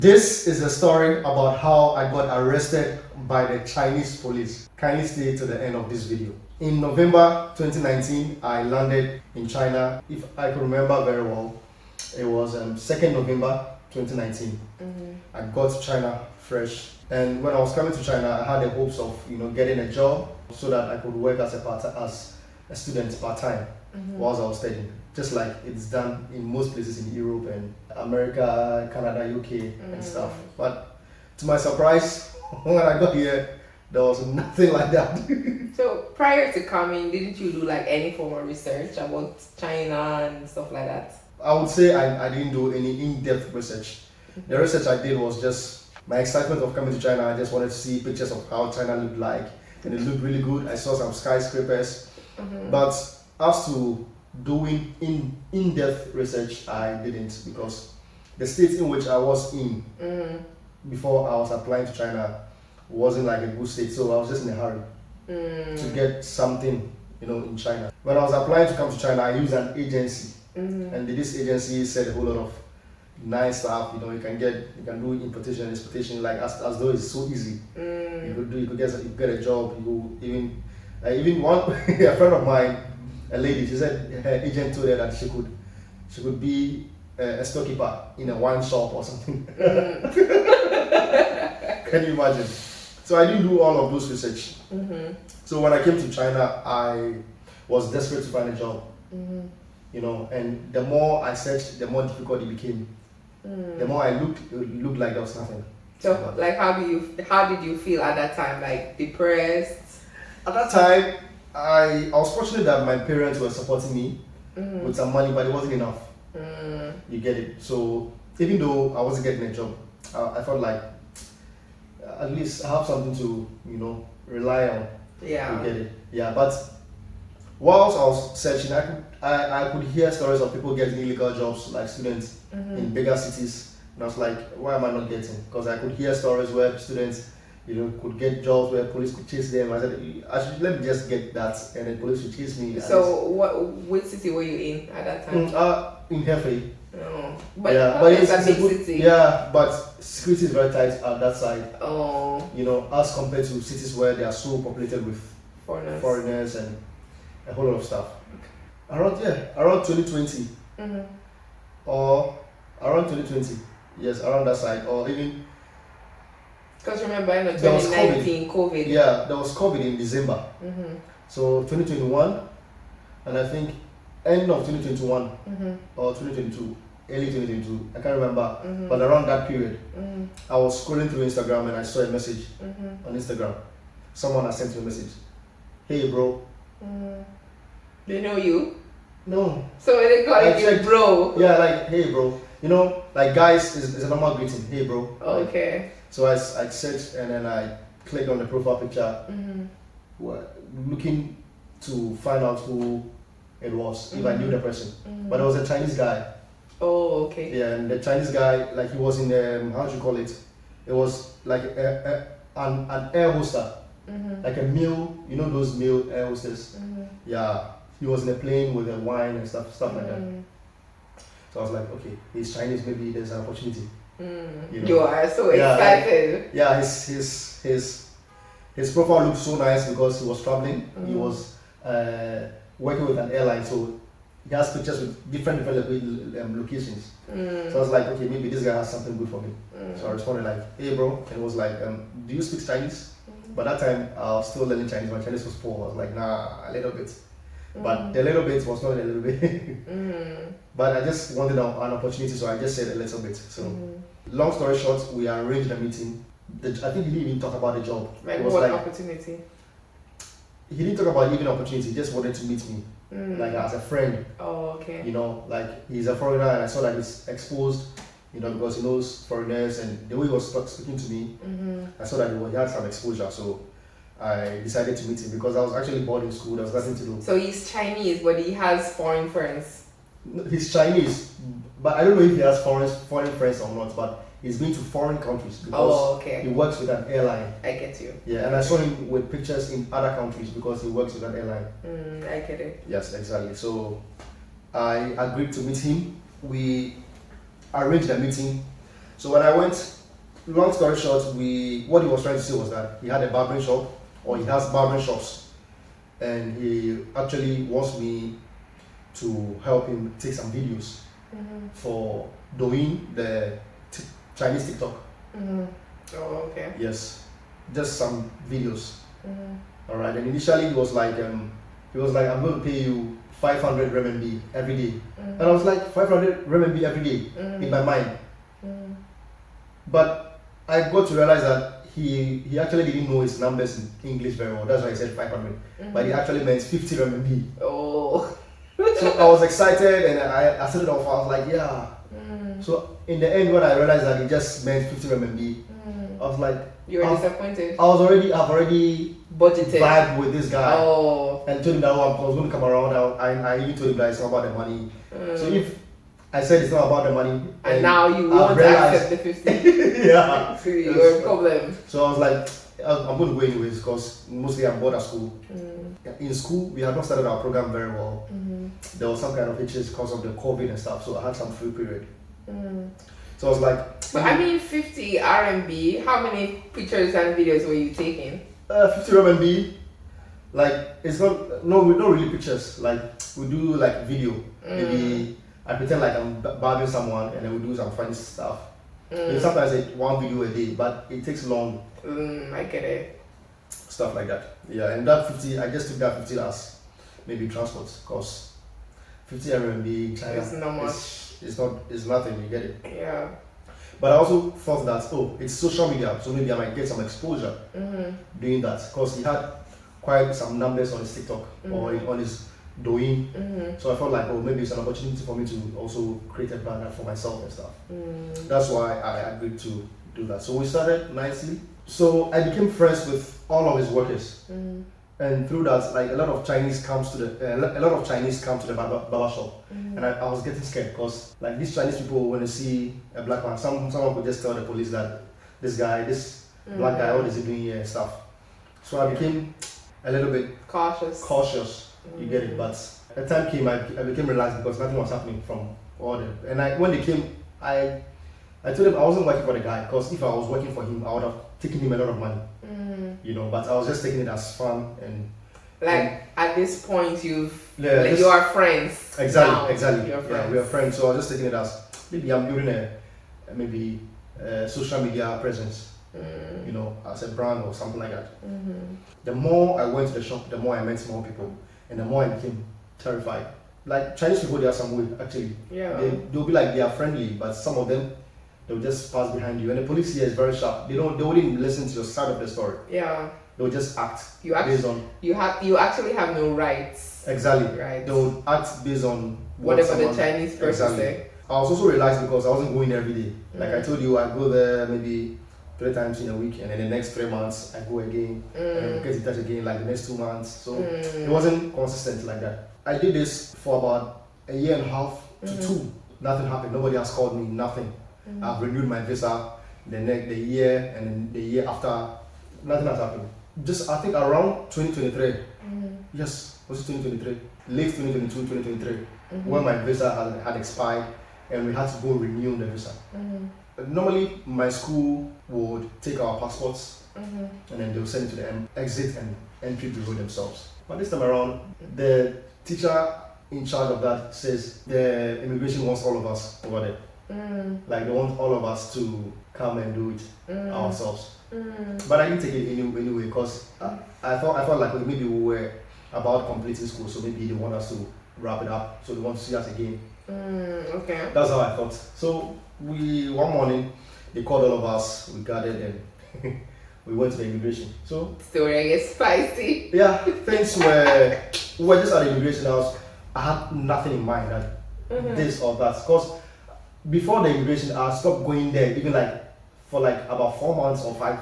This is a story about how I got arrested by the Chinese police. Kindly stay to the end of this video. In November 2019, I landed in China. If I can remember very well, it was 2nd November 2019. I got to China fresh. And when I was coming to China, I had the hopes of getting a job so that I could work as a student part-time whilst I was studying. Just like it's done in most places in Europe and America, Canada, UK and stuff. But to my surprise, when I got here, there was nothing like that. So prior to coming, didn't you do like any form of research about China and stuff like that? I would say I didn't do any in-depth research. The research I did was just my excitement of coming to China. I just wanted to see pictures of how China looked like, and it looked really good. I saw some skyscrapers. But as to doing in-depth research, I didn't, because the state in which I was in before I was applying to China wasn't like a good state, so I was just in a hurry to get something in China. When I was applying to come to China, I used an agency, and this agency said a whole lot of nice stuff. You can do importation and exportation like as though it's so easy. You could get a job. Even one a friend of mine, a lady, she said her agent told her that she could be a storekeeper in a wine shop or something. Can you imagine? So I didn't do all of those research. So when I came to China, I was desperate to find a job. And the more I searched, the more difficult it became. The more I looked, it looked like there was nothing. So like how did you feel at that time? Like depressed? At that time, I was fortunate that my parents were supporting me with some money, but it wasn't enough. You get it? So even though I wasn't getting a job, I felt like at least I have something to rely on. Yeah. You get it? Yeah. But whilst I was searching, I could hear stories of people getting illegal jobs, like students in bigger cities, and I was like, why am I not getting? Because I could hear stories where students could get jobs where police could chase them. I said, let me just get that, and then police would chase me. So which city were you in at that time? In Hefei. Oh, but yeah, but it's a big city. Yeah, but security is very tight at that side. Oh. As compared to cities where they are so populated with foreigners and a whole lot of stuff. Around 2020, or around 2020, yes, around that side, or even. Because remember, in 2019, COVID. Yeah, there was COVID in December. So 2021, and I think end of 2021 or 2022, early 2022, I can't remember, but around that period, I was scrolling through Instagram and I saw a message on Instagram. Someone had sent me a message. Hey, bro. They know you? No. So they call you bro? Yeah, like, hey, bro. Like guys is a normal greeting. Hey, bro. Okay. So I searched and then I clicked on the profile picture, looking to find out who it was, if I knew the person. But it was a Chinese guy. Oh, okay. Yeah, and the Chinese guy, like he was in how do you call it? It was like an air hoster, like a meal, those meal air hostess. Yeah, he was in a plane with a wine and stuff like that. So I was like, okay, he's Chinese, maybe there's an opportunity. You are so excited. Yeah, his profile looked so nice because he was traveling. He was working with an airline, so he has pictures with different locations. So I was like, okay, maybe this guy has something good for me. So I responded like, hey bro, and it was like, do you speak Chinese? But that time I was still learning Chinese. My Chinese was poor. I was like, nah, a little bit. But the little bit was not a little bit. But I just wanted an opportunity, so I just said a little bit. So long story short, we arranged a meeting. I think he didn't even talk about the job. Like it was what opportunity? He didn't talk about even opportunity. He just wanted to meet me, like as a friend. Oh, okay. Like he's a foreigner, and I saw that he's exposed, because he knows foreigners, and the way he was speaking to me, I saw that he had some exposure. So I decided to meet him because I was actually bored in school. There was nothing to do. So he's Chinese, but he has foreign friends. He's Chinese, but I don't know if he has foreign friends or not. But he's been to foreign countries because he works with an airline. I get you. Yeah, and I saw him with pictures in other countries because he works with an airline. I get it. Yes, exactly. So I agreed to meet him. We arranged a meeting. So when I went, long story short, what he was trying to say was that he had a barbering shop, or he has barbering shops, and he actually wants me to help him take some videos for doing the Chinese TikTok. Oh, okay. Yes, just some videos. All right. And initially he was like, I'm going to pay you 500 renminbi every day. And I was like, 500 renminbi every day in my mind. But I got to realize that he actually didn't know his numbers in English very well. That's why he said 500. But he actually meant 50 renminbi. Oh. So I was excited and I set it off. I was like, yeah. So in the end, when I realized that he just meant 50 renminbi, I was like, You were disappointed. I've already Budgeted. vibed with this guy. Oh. And told him that I was going to come around. I even told him that it's not about the money. So if I said it's not about the money, and now you won't accept the 50. Yeah. So your problem. So I was like, I'm going to go anyways because mostly I'm bored at school. In school, we had not started our program very well. There was some kind of hitches because of the COVID and stuff. So I had some free period. So I was like, but I mean 50 RMB, how many pictures and videos were you taking? 50 RMB, like it's not really pictures. Like we do like video. Maybe I pretend like I'm barbering someone and then we do some funny stuff. Sometimes it's one video a day, but it takes long. I get it. Stuff like that. Yeah, and that 50, I just took that 50 as maybe transport because 50 RMB in China It's not much. It's nothing, you get it. Yeah. But I also thought that, it's social media, so maybe I might get some exposure doing that because he had quite some numbers on his TikTok or on his Douyin. So I felt like, maybe it's an opportunity for me to also create a brand for myself and stuff. That's why I agreed to do that. So we started nicely. So I became friends with all of his workers. And through that, like a lot of Chinese come to the barber shop, and I was getting scared because like these Chinese people, when they see a black man, someone could just tell the police that this black guy, what is he doing here and stuff. So I became a little bit cautious. You get it, but the time came, I became relaxed because nothing was happening from all them. And when they came, I told them I wasn't working for the guy because if I was working for him, I would have taken him a lot of money. But I was just taking it as fun and at this point you are friends. Exactly. You're friends. Yeah, we are friends. So I was just taking it as maybe I'm building a social media presence, as a brand or something like that. The more I went to the shop, the more I met more people, and the more I became terrified. Like Chinese people, they are some way actually. Yeah. They'll be like they are friendly, but some of them they'll just pass behind you. And the police here is very sharp. They wouldn't listen to your side of the story. Yeah. They'll just act based on you actually have no rights. Exactly. Right. They'll act based on whatever the Chinese person say. I was also relaxed because I wasn't going every day. Like I told you, I go there maybe 3 times in a week, and then the next 3 months I go again, and then get in touch again like the next 2 months. So it wasn't consistent like that. I did this for about 1.5 years to 2. Nothing happened. Nobody has called me. Nothing. I've renewed my visa the year, and then the year after, nothing has happened. Just I think around 2023. Yes, was it 2023? Late 2022, 2023, when my visa had expired, and we had to go renew the visa. Normally, my school would take our passports and then they'll send it to the exit and entry bureau themselves. But this time around, the teacher in charge of that says the immigration wants all of us over there. Like they want all of us to come and do it ourselves. But I didn't take it anyway because I felt like maybe we were about completing school, so maybe they want us to wrap it up, so they want to see us again. Okay. That's how I thought. So one morning they called all of us, we gathered and we went to the immigration. So story gets spicy. Yeah, things we were just at the immigration house. I had nothing in mind that this or that, because before the immigration I stopped going there even like for like about 4 months or 5.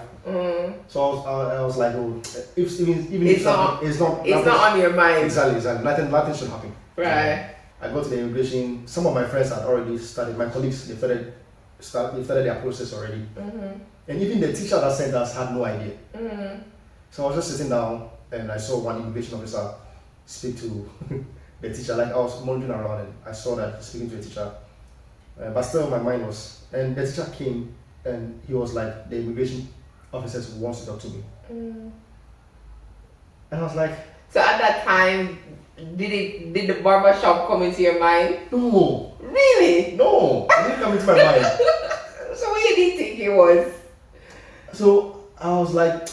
So I was like, even if it's not on your mind. Exactly. Nothing should happen. Right. I got to the immigration. Some of my friends had already started. My colleagues, they started their process already. And even the teacher that sent us had no idea. So I was just sitting down and I saw one immigration officer speak to the teacher. Like I was wandering around and I saw that speaking to the teacher. But still, my mind was. And the teacher came, and he was like, the immigration officers wants to talk to me. And I was like, so at that time, did the barber shop come into your mind? no, Really? no, it didn't come into my mind. So what you did think it was? So I was like,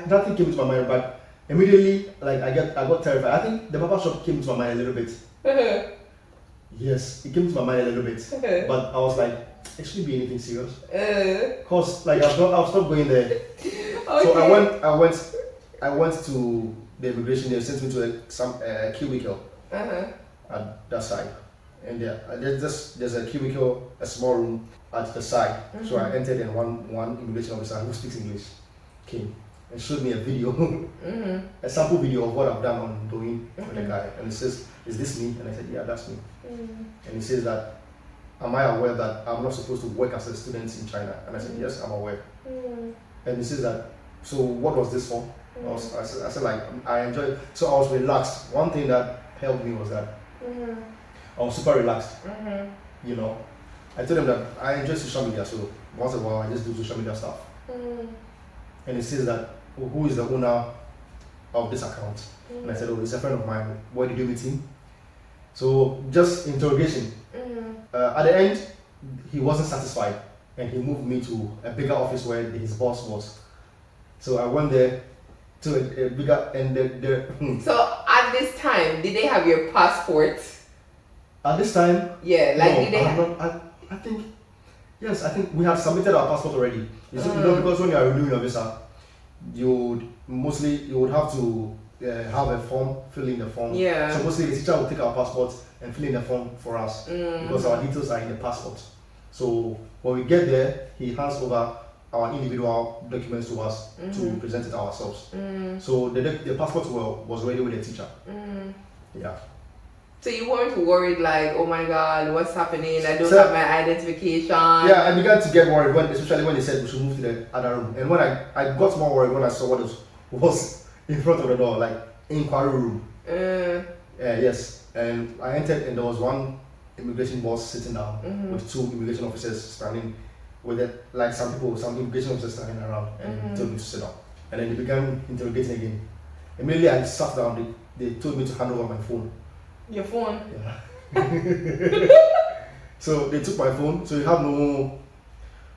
nothing came into my mind, but immediately, like I got terrified. I think the barber shop came into my mind a little bit. Yes, it came to my mind a little bit, but I was like, it shouldn't be anything serious. Cause like I was not going there. Okay. So I went to the immigration. They sent me to some cubicle at that side, and there's a cubicle, a small room at the side. So I entered, and one immigration officer who speaks English came and showed me a video, a sample video of what I've done on doing with the guy, and he says, "Is this me?" And I said, "Yeah, that's me." And he says that, "Am I aware that I'm not supposed to work as a student in China?" And I said, "Yes, I'm aware." And he says that, "So what was this for?" I said like, I enjoyed it. So I was relaxed. One thing that helped me was that I was super relaxed. You know, I told him that I enjoy social media, so once in a while I just do social media stuff. And he says that, "Who is the owner of this account?" And I said, "Oh, he's a friend of mine. Where did you meet him?" So just interrogation. At the end, he wasn't satisfied, and he moved me to a bigger office where his boss was. So I went there to a bigger, and So at this time, did they have your passport? At this time, Yeah, like no, did they I think yes, I think we had submitted our passport already. You know, because when you are renewing your visa, you would have to have a form, fill in the form. Yeah. So mostly the teacher will take our passport and fill in the form for us because our details are in the passport. So when we get there, he hands over our individual documents to us to present it ourselves. So the passport was already with the teacher. Yeah. So you weren't worried like, oh my god, what's happening? I don't So- have my identification. Yeah, I began to get worried especially when they said we should move to the other room. And when I got more worried when I saw what was in front of the door, like inquiry room. Yes, and I entered, and there was one immigration boss sitting down with two immigration officers standing with it, like some immigration officers standing around, and he told me to sit down. And then they began interrogating again. Immediately I sat down, they told me to hand over my phone. Your phone? Yeah. So they took my phone, so you have no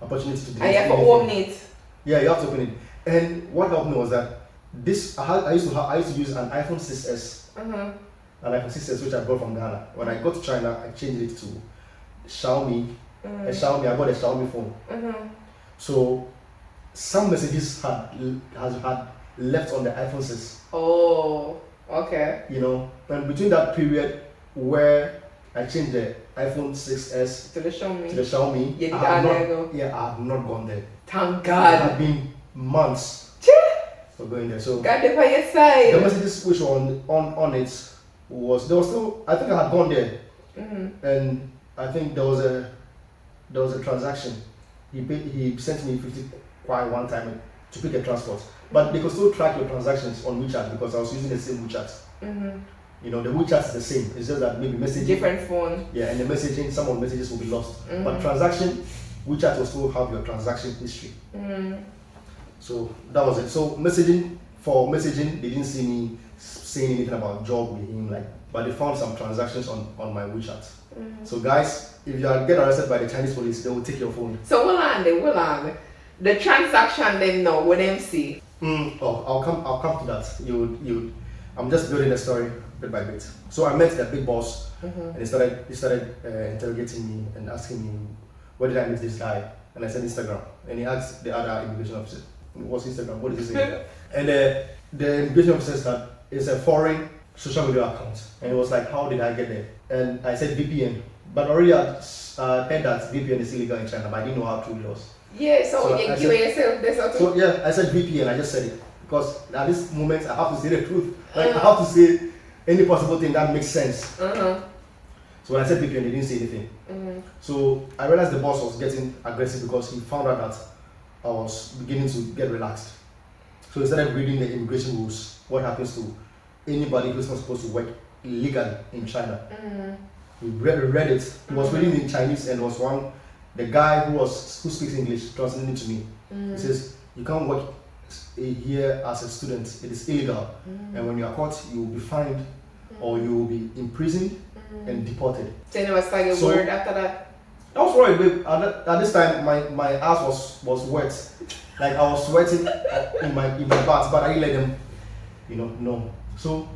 opportunity to do And you have to open it. Yeah, you have to open it. And what helped me was that I used to use an iPhone 6s, an iPhone 6s which I bought from Ghana. When I got to China, I changed it to Xiaomi. I got a Xiaomi phone. So some messages had left on the iPhone 6. Oh, okay. You know, and between that period where I changed the iPhone 6s To the Xiaomi. to the Xiaomi, Yeah, I I have not gone there. Thank It God. had been months for going there. So God, they're by your side. the messages which were on it there was still, I think I had gone there, and I think there was a transaction. He sent me 50 kwai one time to pick a transport, but they could still track your transactions on WeChat because I was using the same WeChat. You know, the WeChat is the same. It's just that maybe messaging. Different phone. Yeah, and the messaging, some of the messages will be lost. But transaction, WeChat will still have your transaction history. So that was it. So for messaging, they didn't see me saying anything about job with him, but they found some transactions on my WeChat. So guys, if you get arrested by the Chinese police, they will take your phone. So hold on. The transaction them know what them see. I'll come to that. I'm just building the story bit by bit. So I met that big boss, and he started interrogating me and asking me, where did I meet this guy? And I said Instagram, and he asked the other immigration officer, what's Instagram? What is this? And the immigration officer said that it's a foreign social media account, and he was like, how did I get there? And I said VPN, but already I heard that VPN is illegal in China, but I didn't know how true it was. Yeah, so you give yourself this or So yeah, I said VPN. I just said it because at this moment I have to say the truth. Like I have to say any possible thing that makes sense. So when I said VPN, they didn't say anything. So I realized the boss was getting aggressive because he found out that I was beginning to get relaxed. So he started reading the immigration rules. What happens to anybody who's not supposed to work illegally in China? He read it. He was reading in Chinese, and was the guy who speaks English translating to me. He says, "You can't work here as a student. It is illegal, and when you are caught, you will be fined, or you will be imprisoned and deported." So you never started a word after that? I was worried, babe. At this time, my ass was wet. Like, I was sweating in my bath, but I didn't let them, no. So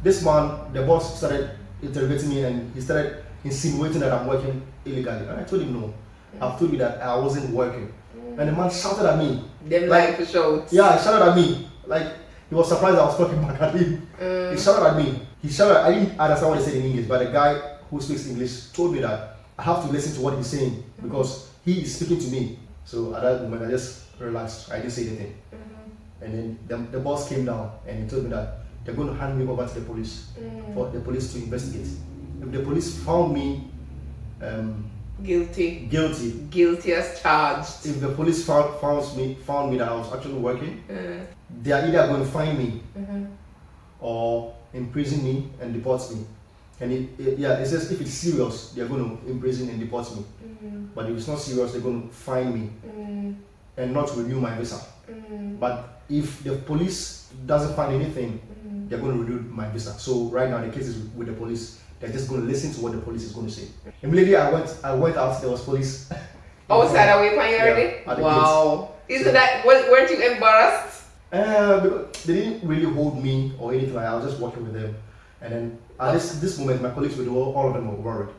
this man, the boss, started interrogating me, and he started insinuating that I'm working illegally. And I told him no. I've told you that I wasn't working. And the man shouted at me. Them like to shout. Yeah, he shouted at me. Like, he was surprised I was talking back at him. He shouted at me. I didn't understand what he said in English, but the guy who speaks English told me that I have to listen to what he's saying because he is speaking to me. So at that moment, I just relaxed. I didn't say anything. And then the boss came down and he told me that they're going to hand me over to the police for the police to investigate. If the police found me guilty as charged, if the police found me that I was actually working, they are either going to fine me or imprison me and deport me. And it says if it's serious, they're going to imprison and deport me. But if it's not serious, they're going to fine me and not renew my visa. But if the police doesn't find anything, they're going to renew my visa. So right now the case is with the police. They're just going to listen to what the police is going to say. Immediately I went out. There was police. Outside away from you already? At the Wow! Isn't that? Weren't you embarrassed? Because they didn't really hold me or anything like that. I was just working with them, and then at this moment, my colleagues were all of them were worried.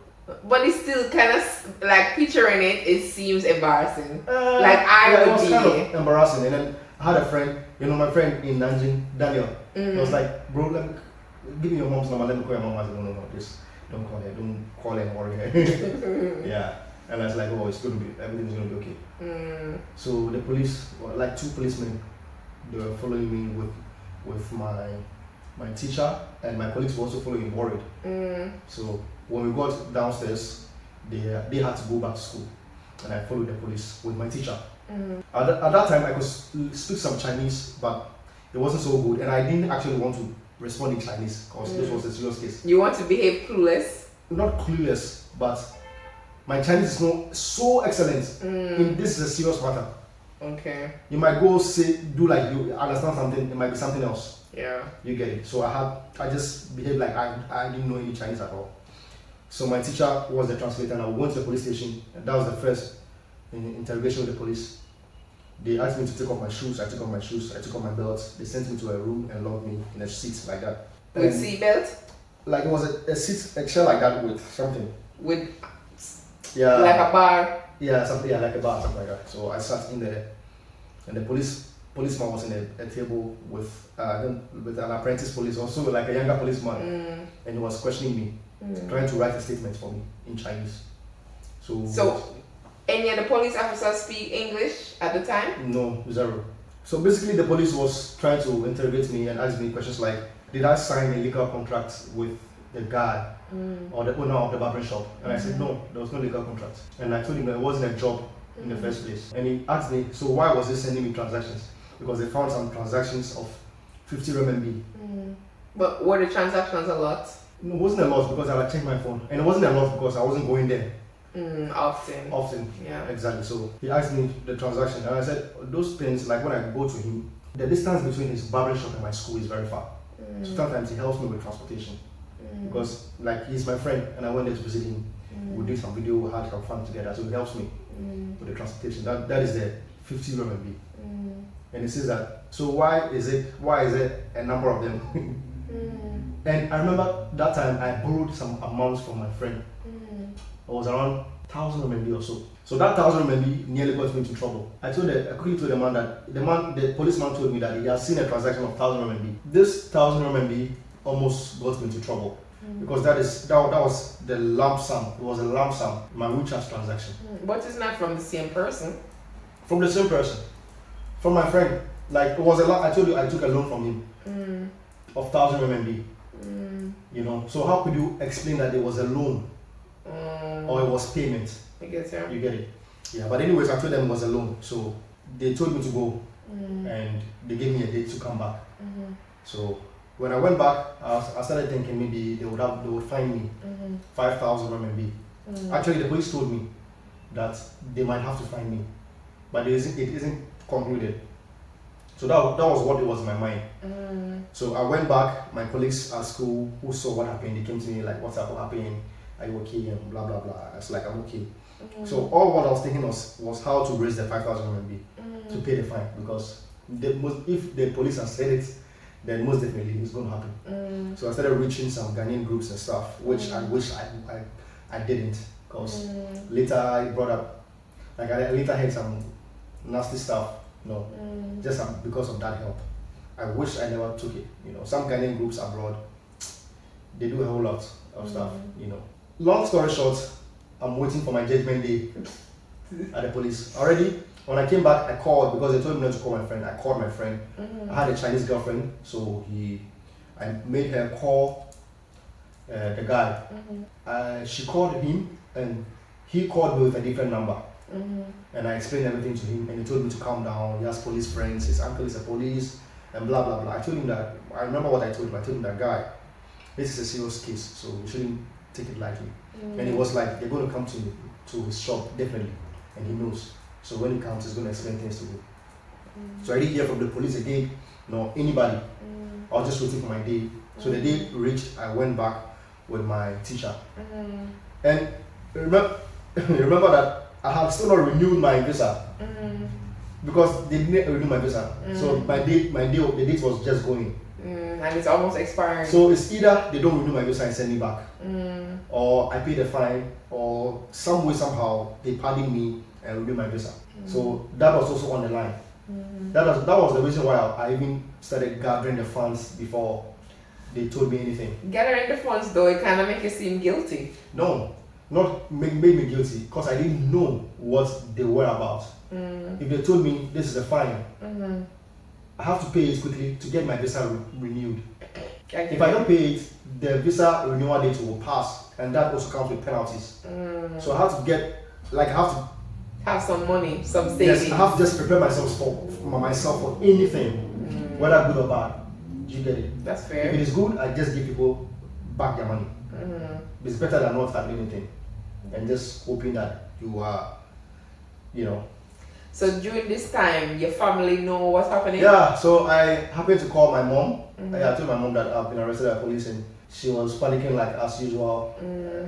But it's still kind of like picturing it. It seems embarrassing. It was kind of embarrassing. And then I had a friend, my friend in Nanjing, Daniel. He was like, "Bro, give me your mom's number. Let me call your mom." I said, "No, just don't call her. Don't call her and worry her." Yeah. And I was like, "Oh, everything's gonna be okay." So the police, like 2 policemen, they were following me with my teacher, and my colleagues were also following, worried. So when we got downstairs, they had to go back to school, and I followed the police with my teacher. At that time, I could speak some Chinese, but it wasn't so good, and I didn't actually want to respond in Chinese because this was a serious case. You want to behave clueless? Not clueless, but my Chinese is not so excellent. This is a serious matter. Okay. You might go do like you understand something, it might be something else. Yeah. You get it. So I just behaved like I didn't know any Chinese at all. So my teacher was the translator, and I went to the police station, and that was the first interrogation with the police. They asked me to take off my shoes. I took off my shoes. I took off my belt. They sent me to a room and locked me in a seat like that. With seatbelt? Like it was a seat, a chair like that with something. With like a bar. Yeah, something like a bar, something like that. So I sat in there, and the policeman was in a table with an apprentice police, also like a younger policeman, and he was questioning me, trying to write a statement for me in Chinese. So any of the police officers speak English at the time? No, zero. So basically, the police was trying to interrogate me and ask me questions like, did I sign a legal contract with the guy or the owner of the barber shop? And I said, no, there was no legal contract. And I told him that it wasn't a job in the first place. And he asked me, so why was he sending me transactions? Because they found some transactions of 50 RMB. But were the transactions a lot? No, it wasn't a lot because I had changed my phone. And it wasn't a lot because I wasn't going there. Often. Yeah, exactly. So he asked me the transaction, and I said those things, like when I go to him, the distance between his barber shop and my school is very far. So sometimes he helps me with transportation because like he's my friend, and I went there to visit him. We did some video, we had some fun together, so he helps me with the transportation. That is the 50 RMB. And he says that, so why is it a number of them? And I remember that time I borrowed some amounts from my friend. It was around 1,000 RMB or so. So that 1,000 RMB nearly got me into trouble. I quickly told the man that the policeman told me that he had seen a transaction of 1,000 RMB. This 1,000 RMB almost got me into trouble because that was the lump sum. It was a lump sum, my WeChat transaction. But it's not from the same person. From the same person, from my friend. Like it was a lot. I told you I took a loan from him of 1,000 RMB. So how could you explain that it was a loan? Or it was payment. I get it. You get it. Yeah, but anyways, I told them it was a loan. So they told me to go and they gave me a date to come back. So When I went back, I started thinking maybe they would fine me 5,000 RMB. Actually, the police told me that they might have to fine me, but it isn't concluded. So that was what it was in my mind. So I went back. My colleagues at school who saw what happened, they came to me like, "What's up? What happened? Are you okay?" And blah blah blah. I was like, "I'm okay." So all what I was thinking was how to raise the 5,000 RMB to pay the fine, because if the police have said it, then most definitely it's going to happen. So I started reaching some Ghanaian groups and stuff, which I wish I didn't, because later it brought up, like I later had some nasty stuff, just because of that help. I wish I never took it. Some Ghanaian groups abroad, they do a whole lot of stuff. Long story short, I'm waiting for my judgment day at the police. Already, when I came back, I called because they told me not to call my friend. I called my friend. I had a Chinese girlfriend, so I made her call the guy. She called him, and he called me with a different number. And I explained everything to him, and he told me to calm down. He has police friends. His uncle is a police, and blah blah blah. I told him that. I remember what I told him. I told him that, guy, this is a serious case, so you shouldn't take it lightly. And he was like, they're going to come to his shop definitely, and he knows. So when he comes, he's going to explain things to me. So I didn't hear from the police again, nor anybody. I was just waiting for my day. So the day reached, I went back with my teacher. And remember that I have still not renewed my visa, because they didn't renew my visa. So the date was just going. And it's almost expiring. So it's either they don't renew my visa and send me back, or I pay the fine, or some way somehow they pardon me and renew my visa. So that was also on the line. That was the reason why I even started gathering the funds before they told me anything. Gathering the funds, though, it kind of make you seem guilty. No, not made me guilty, because I didn't know what they were about. If they told me this is a fine, I have to pay it quickly to get my visa renewed. If I don't pay it, the visa renewal date will pass, and that also comes with penalties. So I have to have some money, some savings. Yes, I have to just prepare myself for anything, whether good or bad. Do you get it? That's fair. If it is good, I just give people back their money. It's better than not having anything, and just hoping that you are, So during this time, your family know what's happening? Yeah, so I happened to call my mom. I told my mom that I've been arrested by police, and she was panicking like as usual.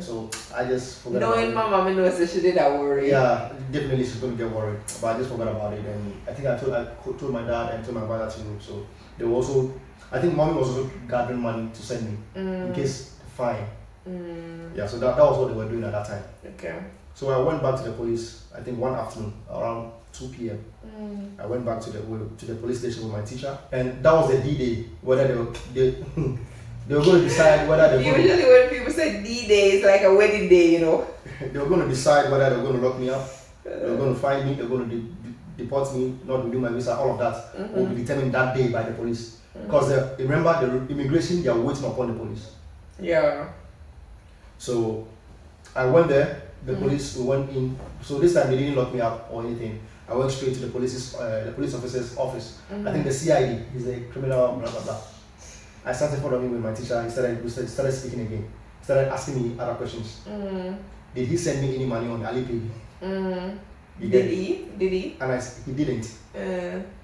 So I just forgot about it. Knowing my mom knows that she did that worry. Yeah, definitely she's going to get worried. But I just forgot about it, and I think I told my dad and told my brother too. So they were also, I think mommy was also gathering money to send me in case fine. Yeah, so that was what they were doing at that time. Okay. So I went back to the police, I think one afternoon around 2 p.m. I went back to the police station with my teacher, and that was the D-Day, whether they were going to decide whether they were Usually when people say D-Day, it's like a wedding day, They were going to decide whether they were going to lock me up, they were going to fine me, they were going to deport me, not renew my visa, all of that will be determined that day by the police. Because remember, the immigration, they are waiting upon the police. Yeah. So I went there, the police, we went in. So this time they didn't lock me up or anything. I went straight to the police officer's office. I think the CID, he's a criminal, blah blah blah. I sat in front of him with my teacher. He started speaking again. He started asking me other questions. Did he send me any money on Alipay? Did he? And he didn't.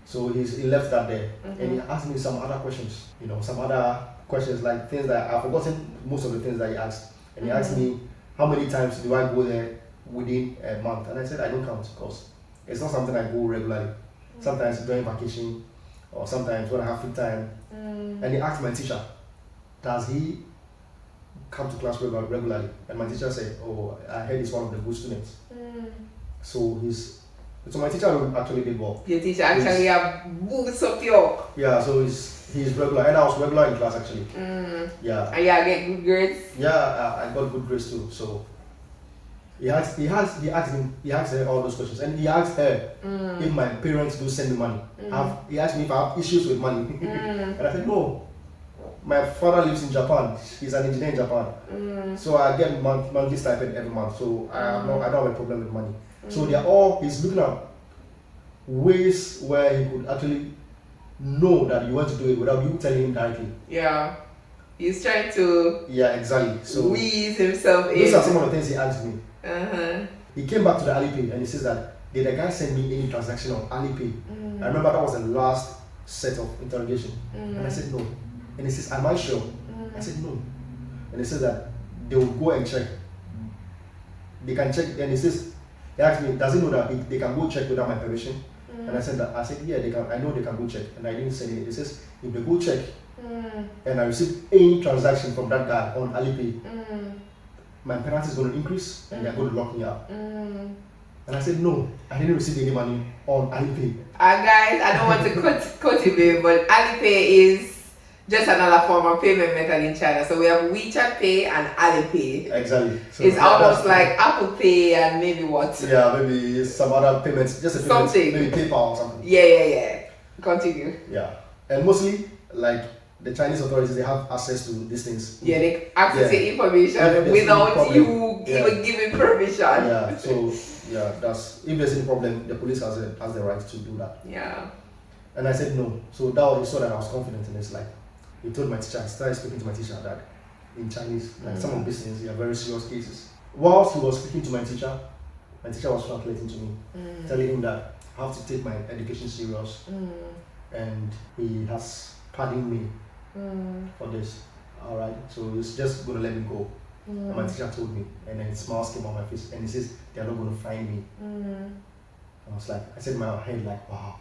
So he left that there, and he asked me some other questions. Some other questions like things that I've forgotten most of the things that he asked. And he asked me, how many times do I go there within a month? And I said, I don't count, because it's not something I go regularly. Sometimes during vacation, or sometimes when I have free time. And he asked my teacher, does he come to class regularly? And my teacher said, oh, I heard he's one of the good students. So my teacher actually did well. Your teacher actually have boots up your. Yeah, so he's regular, and I was regular in class actually. Yeah. And yeah, get good grades. Yeah, I got good grades too. So he asked her all those questions, and he asked her if my parents do send me money. He asked me if I have issues with money, and I said no. My father lives in Japan. He's an engineer in Japan, so I get monthly stipend every month. So I don't have a problem with money. So he's looking at ways where he could actually know that you want to do it without you telling him directly. Yeah. He's trying to Yeah, exactly. So wease himself in. those are some of the things he asked me. Uh-huh. He came back to the Alipay and he says that, did the guy send me any transaction on Alipay? I remember that was the last set of interrogation. And I said no. And he says, am I sure? I said no. And he says that they will go and check. They can check. And he asked me, does he know that they can go check without my permission? And I said yeah, they can. I know they can go check. And I didn't say anything. He says, if they go check and I receive any transaction from that guy on Alipay, my penalty is going to increase and they're going to lock me up. And I said, no, I didn't receive any money on Alipay. Guys, I don't want to cultivate, but Alipay is just another form of payment method in China. So we have WeChat Pay and Alipay. Exactly. So it's almost like Apple Pay and maybe what? Yeah, maybe some other payments, just a payment, something. maybe PayPal or something. Yeah. Continue. Yeah. And mostly, like, the Chinese authorities, they have access to these things. Yeah, they access the information without you even giving permission. Yeah, so, yeah, if there's any problem, the police has the right to do that. Yeah. And I said no. So that was so that I was confident in this. Like, he told my teacher, I started speaking to my teacher that in Chinese, like some of these things, they are very serious cases. Whilst he was speaking to my teacher was translating to me, telling him that I have to take my education serious, and he has pardoned me for this. All right, so he's just going to let me go. And my teacher told me, and then smiles came on my face, and he says they're not going to find me. I was like, I said in my head like, wow.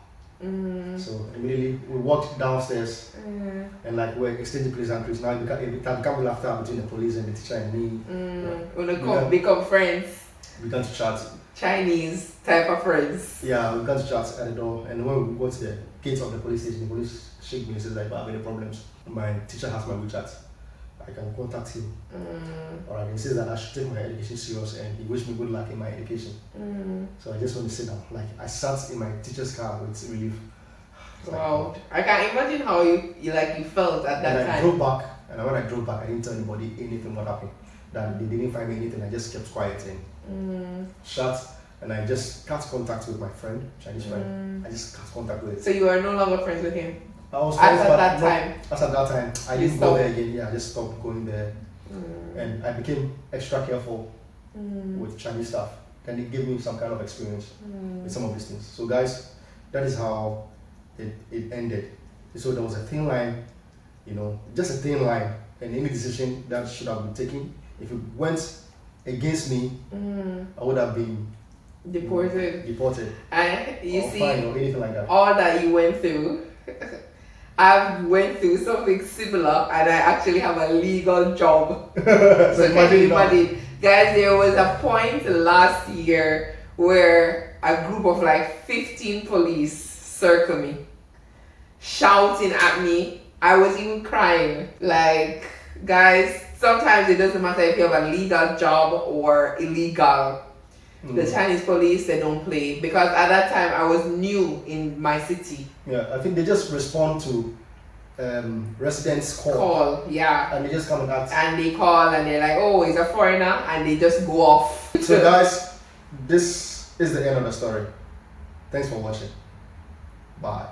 So immediately we walked downstairs and like we're exchanging pleasantries. Now it became laughter between the police and the teacher and me. Become friends. We began to chat. Chinese type of friends. Yeah, we began to chat at the door, and when we got to the gate of the police station, the police shook me and said like, I have any problems. My teacher has my WeChat. I can contact him. Alright, he says that I should take my education serious and he wished me good luck in my education. So I just want to sit down. Like, I sat in my teacher's car with relief. Wow. I can imagine how you felt at that time. I drove back, and when I drove back, I didn't tell anybody anything what happened. That they didn't find me anything, I just kept quiet and shut, and I just cut contact with my friend, Chinese friend. I just cut contact with. So you are no longer friends with him? I was friends, at that time, I didn't go there again. Yeah, I just stopped going there. And I became extra careful with Chinese stuff. And it gave me some kind of experience with some of these things. So guys, that is how it ended. So there was a thin line, just a thin line. And any decision that should have been taken, if it went against me, I would have been deported. And you see, fine or anything like that. All that you went through, I've went through something similar, and I actually have a legal job. So imagine. Guys, there was a point last year where a group of like 15 police circled me, shouting at me. I was even crying. Like, guys, sometimes it doesn't matter if you have a legal job or illegal. The Chinese police, they don't play, because at that time I was new in my city. Yeah, I think they just respond to residents' call. Yeah. And they just come and act. And they call and they're like, oh, he's a foreigner, and they just go off. So guys, this is the end of the story. Thanks for watching. Bye.